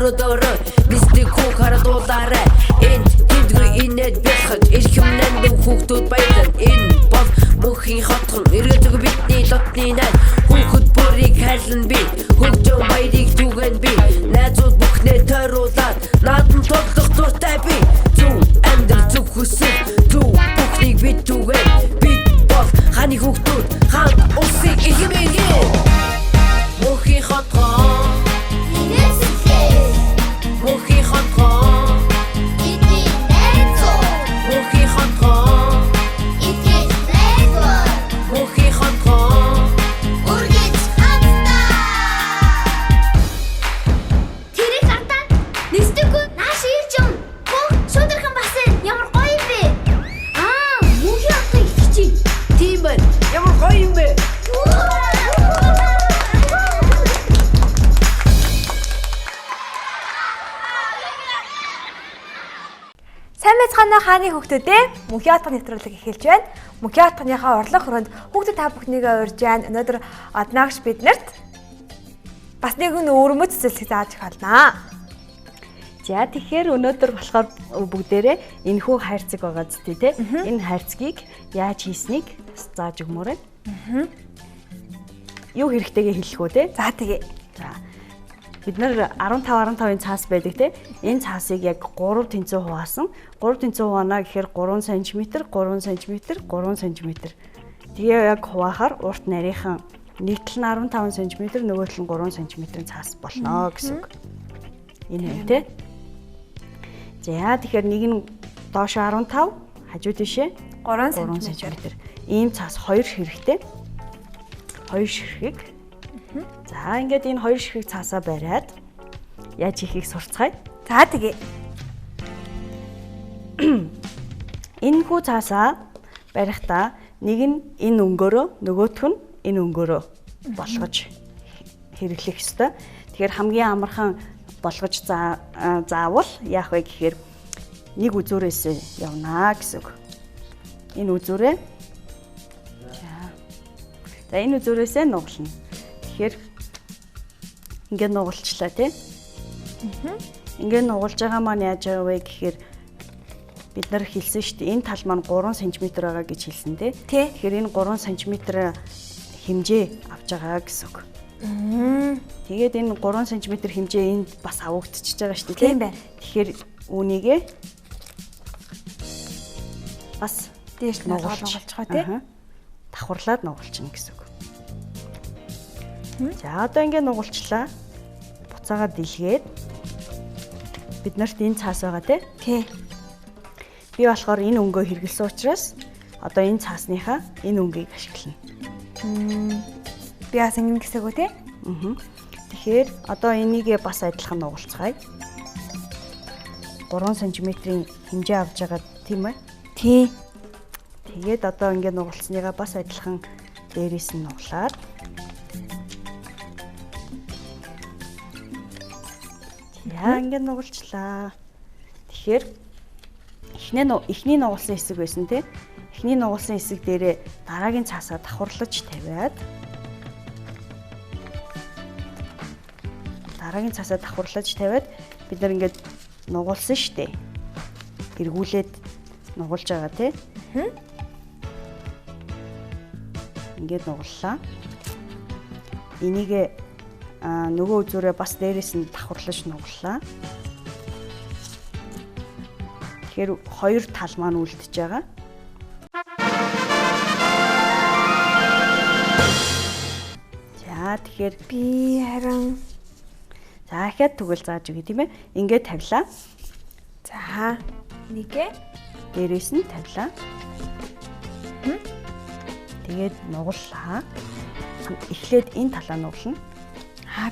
өрөөдөрөө мистик хүүг харадуулаарай энэ тэндгүй инээд бэлхэж эрхэмнэн хүүхдүүд баялан энэ бол мөнхийн хотхон эргэлдэг бидний дотны найз хүүхэд бүрийг хайлан би хөгжөө баярыг түгэн би найзууд бүхнээ тойруулаад наадам тоглох дуртай би зүг амьдрал зүг хүсэл зүг бүхнийг бид түгэн бид бол ханы хүүхдүүд хаан улсыг ихэмээгээ мөнхийн хотхон мөнхийн хотхон бидний найзууд мөнхийн хотхон итгэж найзууд мөнхийн хотхон үргэж хамтдаа тэрэг хатаа нэстэггүй нааш ирж юм бүх шудархан басан ямар гоё юм бэ мөнхийн хотын итгэж тийм байна ямар гоё юм бэ Сайн байцгаана хааны хүүхдүүдээ мөнхийн хотын нэвтрүүлэг эхэлж байна. Мөнхийн хотынхаа орлого хүрээнд хүүхдүүд та бүхнийгээ урьж байна. Өнөөдөр однаагш биднэрт бас нэгэн өрмөц цэцэлсэг зааж их болно. За тэгэхээр өнөөдөр болохоор бүгдээрээ энэ хүү хайрцаг байгаа зү тий. Энэ хайрцгийг яаж хийснийг зааж өгмөр байна. Юу хэрэгтэйгээ хэлэх үү тий? За тэгээ. За бид нар 15-15-ын цаас байдаг тий. Энэ цаасыг яг 3 тэнцүү хуваасан. 3 тэнцүү хуваана гэхээр 3 см, 3 см, 3 см. Тэгээ яг хуваахаар урт нарийнхан нийтлэл нь 15 см, нөгөөтөл нь 3 см-ийн цаас болно гэсэн үг. Энэ юм тий. За тэгэхээр нэг нь доош 15, хажуу тийшээ 3 3 см. см. Ийм цаас 2 ширхэгтэй. 2 ширхэг. За ингээд энэ 2 ширхэг цаасаа бариад яаж хийхийг сурцгаая. За тэгээ. Энэ хүү цаасаа барихдаа нэг нь энэ өнгөөрөө, нөгөөх нь энэ өнгөөрөө болгож хэрэглэх ёстой. Тэгэхээр хамгийн амархан болгож заавал яах вэ гэхээр нэг үзүүрээс явна гэсэн үг. Энэ үзүүрээ. За энэ үзүүрээсээ нугална. Тэгэхээр ингээд нугалчлаа тий. Ингээд нугалж байгаа маань яаж байгаа вэ гэхээр бид нар хэлсэн шүү дээ энэ тал маань 3 см байгаа гэж хэлсэн тий. Тэгэхээр энэ 3 см хэмжээ авч байгаа гэсэн үг. Тэгээд энэ 3 см хэмжээ энд бас авагдчихж байгаа шүү дээ тий. Тийм байна. Тэгэхээр үүнийгээ бас Дээш нь нугалчих гоо тий. Давхарлаад нугалчихна гэсэн үг. За одоо ингээд нугалчлаа. Буцаагаа дэлгээд бид нарт энэ цаас байгаа тий. Би болохоор энэ өнгөө хэрэглэсэн учраас одоо энэ цаасныхаа энэ өнгийг ашиглана. Би бас ингэн гэсээгөө тий. Тэгэхээр одоо энийгээ бас адилхан нугалцгаая. 3 см-ийн хэмжээ авч байгаа тийм ээ. Тий. Тэгээд одоо ингээд нугалцсныгаа бас адилхан дээрээс нь нуглаад яа ингээд нугалчлаа. Тэгэхээр эхний нугалсан хэсэг байсан тий. Эхний нугалсан хэсэг дээрээ дараагийн цаасаа давхарлаж тавиад бид нар ингээд нугалсан штэ. Эргүүлээд нугалж байгаа тий. Ингээд нугаллаа. Энийг нөгөө үзүүрээ бас дээрээс нь давхарлаж нугаллаа. Тэгэхээр хоёр тал маань үлдчихэж байгаа. За тэгэхээр Би харин за дахиад тэгвэл зааж өгье тийм ээ. Ингээд тавилаа. за нэгэ Дээрээс нь тавилаа. Тэгээд нугаллаа. Эхлээд энэ талаа нугална.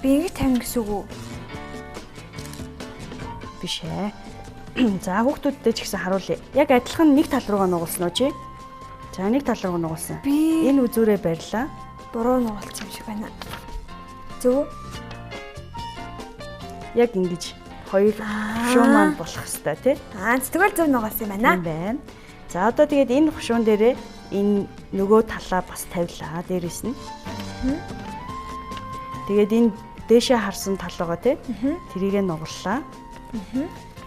би ингэ тавина гэсэн үг үү? Биш ээ. За хүүхдүүдтэй ч гэсэн харуулъя. Яг адилхан нэг тал руугаа нугалсан уу чи? За нэг тал руу нугалсан. Би Энэ үзүүрээ барьлаа. буруу нугалсан юм шиг байна. Зөв. Яг ингэж хоёр хушуун маань болох хэвээр тий. Тэгвэл зөв нугалсан юм байна. Тийм байна. За одоо тэгээд энэ хушуун дээрээ энэ нөгөө талаа бас тавилаа дээрээс нь. Тэгээд энэ дээшээ харсан тал байгаа тий. Тэрийгэ нугаллаа.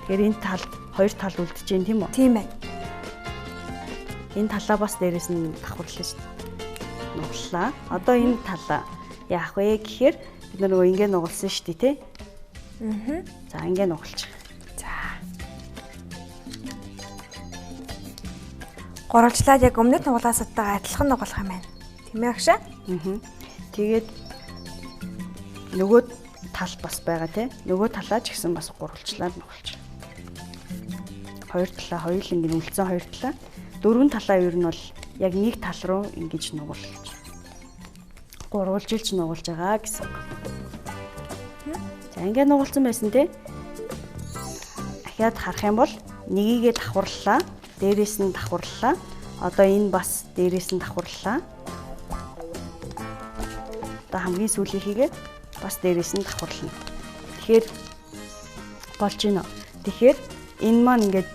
Тэгэхээр энэ талд хоёр тал үлдэж байна тийм үү? Тийм байна. Энэ талаа бас дээрээс нь давхарлаж нугаллаа. Одоо энэ талаа яах вэ гэхээр бид нөгөө ингэ нугалсан шүү дээ тий. За ингэ нугалчих. За. Гурвалжлаад яг өмнөд нугалаасаттайгаа адилхан нугалах юм байна. Тийм ээ агшаа? Тэгээд нөгөө тал бас байгаа тий. Нөгөө талаа ч гэсэн бас гурвалжлаад нугалчих. Хоёр талаа хоёул ингэ үлдсэн хоёр талаа. Дөрвөн талаа ер нь бол яг нэг тал руу ингэж нугалж. Гурвалжилж нугалж байгаа гэсэн. За ингэ нугалсан байсан тий. Ахиад харах юм бол нэгийгээ давхарлаа, дээрээс нь давхарлаа. Одоо энэ бас дээрээс нь давхарлаа. Одоо хамгийн сүүлийнхийгээ бас дээрээс нь давхарлана. Тэгэхээр болж байна. Тэгэхээр энэ маань ингээд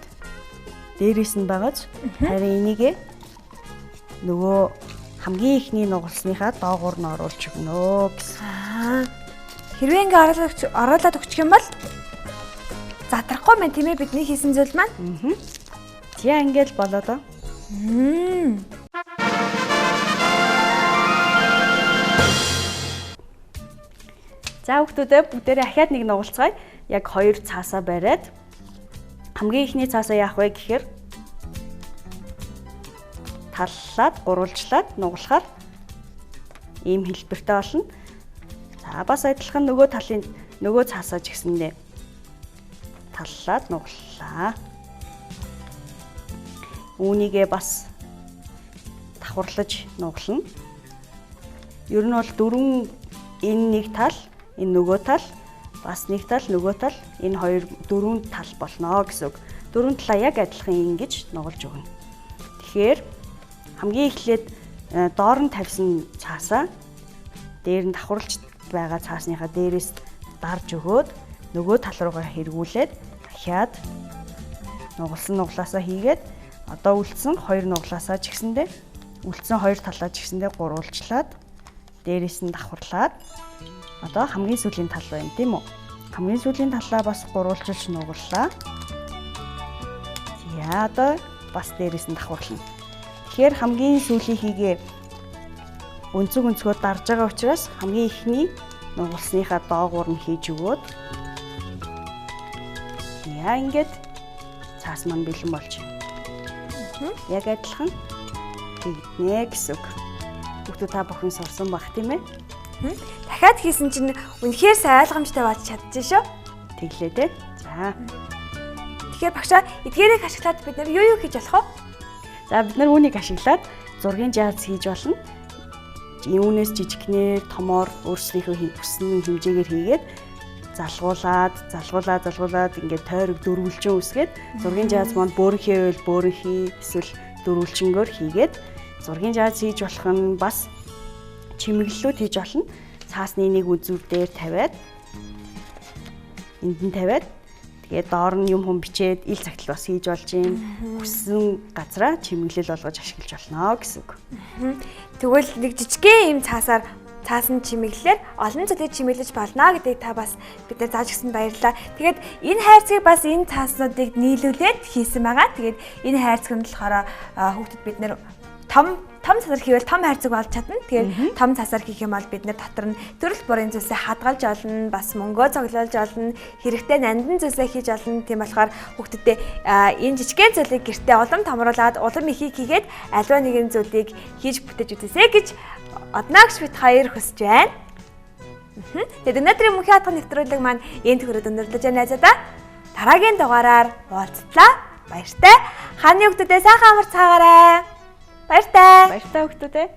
дээрээс нь байгааз харин энийгээ нөгөө хамгийн ихний нугалсныхаа доогуур нь оруулж өгнө гэсэн. Хэрвээ ингээ оруулаад өгчих юм бол задрахгүй мэн тийм ээ бидний хийсэн зүйл маань. Тя ингээл болоо доо. За хүүхдүүдээ бүгдээрээ ахиад нэг нугалцгаая. Яг хоёр цаасаа бариад хамгийн ихний цаасаа яах вэ гэхээр таллаад, гурвалжлаад нугалахаар ийм хэлбэртэй болно. За бас адилхан нөгөө талын нөгөө цаасаа ч гэсэндээ таллаад нугаллаа. Үүнийгээ бас давхарлаж нугална. Ер нь бол дөрвөн энэ нэг тал, энэ нөгөө тал, бас нэг тал, нөгөө тал, энэ хоёр дөрвөн тал болно гэсэн үг. Дөрвөн талаа яг адилхан ингэж нугалж өгнө. Тэгэхээр хамгийн эхлээд доор нь тавьсан цаасаа дээр нь давхарлаж байгаа цаасныхаа дээрээс дарж өгөөд нөгөө тал руугаа хэрэгүүлээд дахиад нугалсан нуглаасаа хийгээд одоо үлдсэн хоёр нуглаасаа ч гэсэндээ үлдсэн хоёр талаа ч гэсэндээ гурвалжлаад дээрээс нь давхарлаад одоо хамгийн сүүлийн тал байна тийм үү? Хамгийн сүүлийн талаа бас гурвалжилж нугаллаа. За одоо бас дээрээс нь давхарлана. Тэгэхээр хамгийн сүүлийнхийгээ өнцөг дарж байгаа учраас хамгийн ихний нугалсныхаа доогуур нь хийж өгөөд яа ингээд цаас маань бэлэн болж байна. Яг адилхан хийгнэ гэсэн үг. Бүгд та бүхэн сурсан баг тийм ээ? Дахиад хийсэн чинь үнэхээр сайн ойлгомжтой болж чадчихжээ шүү. Тэглээ те. За. Тэгэхээр багшаа эдгээрийг ашиглаад бид нар юу хийж болох вэ? За бид нар үүнийг ашиглаад зургийн жааз хийж болно. Үүнээс жижигнээр томоор өөрсдийнхөө хүссэн хэмжээгээр хийгээд залгуулад ингээд тойрог дөрвөлжин үсгээд зургийн жааз маань бөөрийнхээ байвал бөөрийнхий эсвэл дөрвөлжингөөр хийгээд зургийн жааз хийж болох нь бас чимэглэлүүд хийж болно. Цаасны нэг үзүүр дээр тавиад энд нь тавиад тэгээд доор нь юм хүм бичээд ил цагтл бас хийж болж юм. Хүссэн газраа чимэглэл болгож ашиглаж болно гэсэн үг. Тэгвэл нэг жижигхэн юм цаас нь чимэглэлээр олон зүйлийг чимэглэж болно гэдгийг та бас бид нар зааж өгсөнд баярлалаа. Тэгээд энэ хайрцгийг бас энэ цааснуудыг нийлүүлээд хийсэн байгаа. Тэгээд энэ хайрцаг нь болохоор хүүхдэд бид нар том цасар хийвэл том хайрцаг болж чадна. Тэгээд том цасар хийх юм бол бид нар дотор нь төрөл бүрийн зүйлсээ хадгалж олно, бас мөнгөө цуглуулж олно, хэрэгтэй нандин зүйлсээ хийж олно. Тийм болохоор хүүхдэдээ энэ жижигхэн зүйлийг гэртээ улам томруулад, улам ихийг хийгээд аливаа нэгэн зүйлийг хийж бүтээж үзээсэй гэж Однаагш бит хоёр хүсэж байна. Тэгээд өнөөдрийн мөнхийн хатгах нэвтрүүлэг маань энэ төгрөд өндөрлөж байна найзуудаа. Дараагийн дугаараар уулзлаа. Баяртай. Хааны хүүхдүүдээ сайхан амарцгаагаарай. Баяртай. Баяртай хүүхдүүдээ.